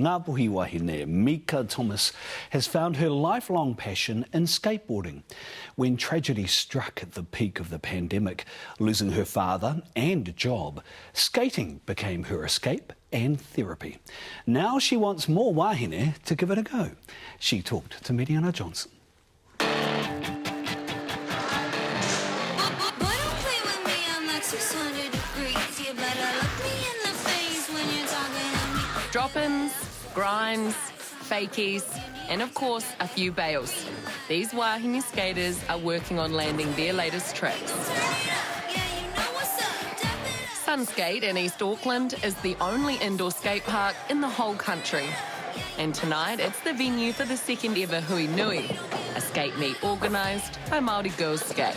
Ngāpuhi Wāhine, Mika Thomas, has found her lifelong passion in skateboarding. When tragedy struck at the peak of the pandemic, losing her father and job, skating became her escape and therapy. Now she wants more wāhine to give it a go. She talked to Mediana Johnson. Drop-ins, grinds, fakies, and of course a few bails. These Wāhine skaters are working on landing their latest tricks. Sunskate in East Auckland is the only indoor skate park in the whole country. And tonight it's the venue for the second ever Hui Nui, a skate meet organised by Māori Girls Skate.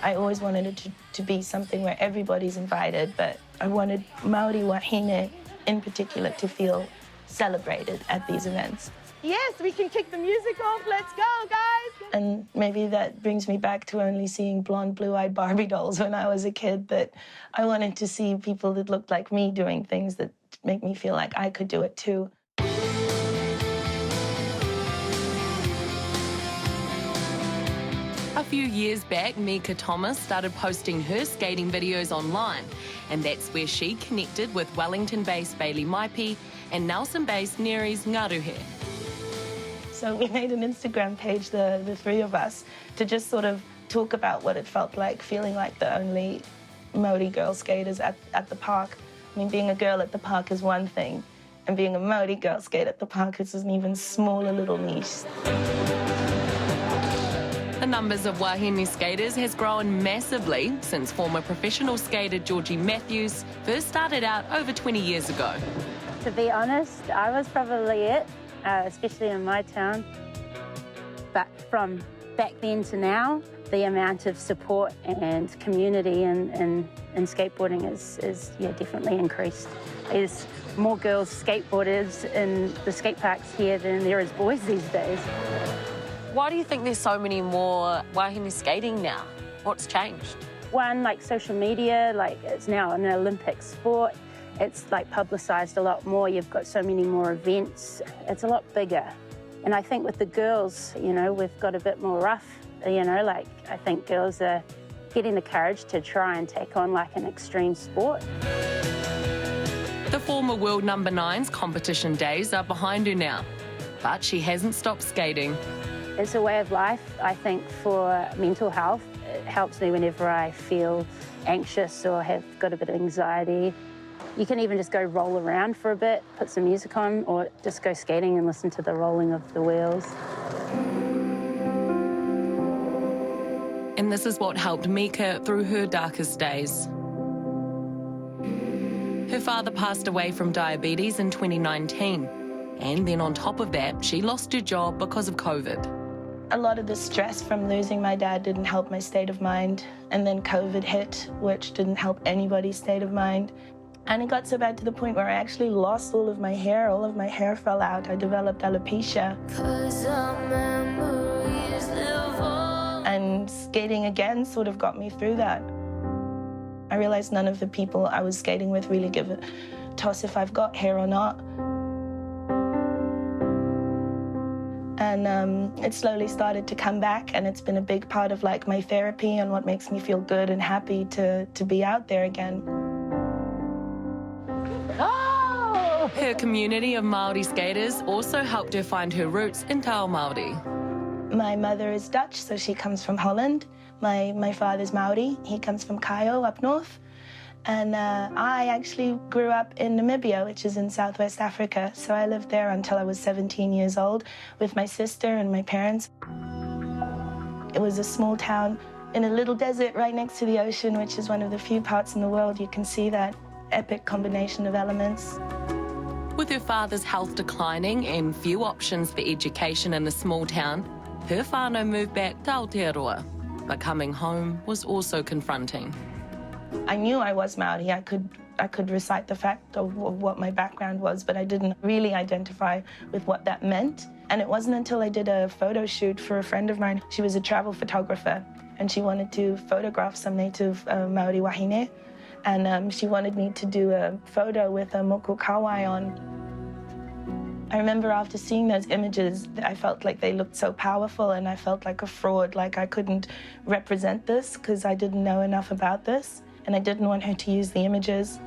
I always wanted it to be something where everybody's invited, but I wanted Māori Wāhine in particular to feel celebrated at these events. Yes, we can kick the music off. Let's go, guys. And maybe that brings me back to only seeing blonde, blue-eyed Barbie dolls when I was a kid, but I wanted to see people that looked like me doing things that make me feel like I could do it too. A few years back, Mika Thomas started posting her skating videos online, and that's where she connected with Wellington-based Bailey Maipi and Nelson-based Neri's Ngaruhe. So we made an Instagram page, the three of us, to just sort of talk about what it felt like, feeling like the only Māori girl skaters at the park. I mean, being a girl at the park is one thing, and being a Māori girl skate at the park is an even smaller little niche. The numbers of Wāhine skaters has grown massively since former professional skater Georgie Matthews first started out over 20 years ago. To be honest, I was probably it, especially in my town. But from back then to now, the amount of support and community in skateboarding is definitely increased. There's more girls skateboarders in the skate parks here than there is boys these days. Why do you think there's so many more Wāhine skating now? What's changed? One, like social media, like it's now an Olympic sport. It's like publicised a lot more. You've got so many more events. It's a lot bigger. And I think with the girls, you know, we've got a bit more rough, you know, like I think girls are getting the courage to try and take on like an extreme sport. The former world number 9's competition days are behind her now, but she hasn't stopped skating. It's a way of life, I think, for mental health. It helps me whenever I feel anxious or have got a bit of anxiety. You can even just go roll around for a bit, put some music on, or just go skating and listen to the rolling of the wheels. And this is what helped Mika through her darkest days. Her father passed away from diabetes in 2019. And then on top of that, she lost her job because of COVID. A lot of the stress from losing my dad didn't help my state of mind. And then COVID hit, which didn't help anybody's state of mind. And it got so bad to the point where I actually lost all of my hair. All of my hair fell out. I developed alopecia. And skating again sort of got me through that. I realized none of the people I was skating with really give a toss if I've got hair or not. And it slowly started to come back, and it's been a big part of like my therapy and what makes me feel good and happy to be out there again. Oh! Her community of Māori skaters also helped her find her roots in Te Ao Māori. My mother is Dutch, so she comes from Holland. My father's Māori, he comes from Pāho up north. And I actually grew up in Namibia, which is in Southwest Africa. So I lived there until I was 17 years old with my sister and my parents. It was a small town in a little desert right next to the ocean, which is one of the few parts in the world you can see that epic combination of elements. With her father's health declining and few options for education in the small town, her whānau moved back to Aotearoa. But coming home was also confronting. I knew I was Māori. I could recite the fact of what my background was, but I didn't really identify with what that meant. And it wasn't until I did a photo shoot for a friend of mine. She was a travel photographer, and she wanted to photograph some native Māori wāhine. and she wanted me to do a photo with a moku kawai on. I remember after seeing those images, I felt like they looked so powerful, and I felt like a fraud, like I couldn't represent this because I didn't know enough about this, and I didn't want her to use the images.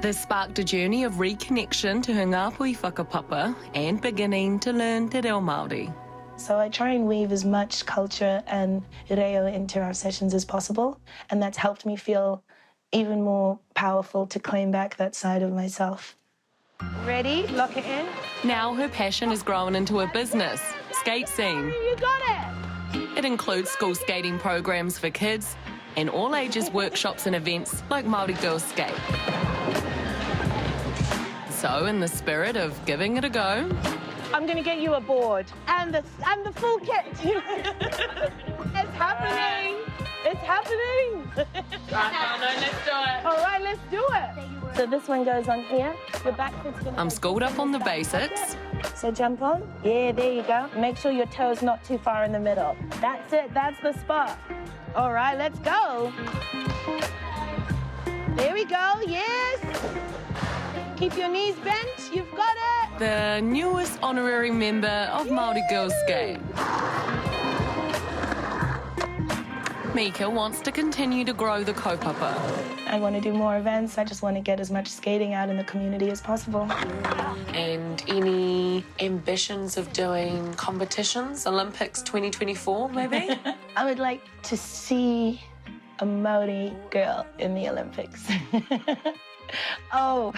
This sparked a journey of reconnection to her ngāpui whakapapa and beginning to learn te reo Māori. So I try and weave as much culture and reo into our sessions as possible, and that's helped me feel even more powerful to claim back that side of myself. Ready? Lock it in. Now her passion has grown into a business, Skate Scene. You got it! It includes school skating programs for kids and all ages workshops and events like Māori Girls Skate. So in the spirit of giving it a go, I'm going to get you a board and the full kit. It's happening. It's happening. let's do it. All right, let's do it. So this one goes on here. Your back foot's gonna I'm schooled up on the basics. So jump on. Yeah, there you go. Make sure your toe's not too far in the middle. That's it. That's the spot. All right, let's go. There we go. Yes. Keep your knees bent. You've got it. The newest honorary member of Māori Girls Skate. Mika wants to continue to grow the kaupapa. I want to do more events. I just want to get as much skating out in the community as possible. And any ambitions of doing competitions, Olympics 2024 maybe? I would like to see a Māori girl in the Olympics. Oh,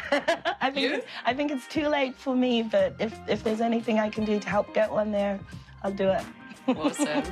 I think it's too late for me, but if there's anything I can do to help get one there, I'll do it. Awesome.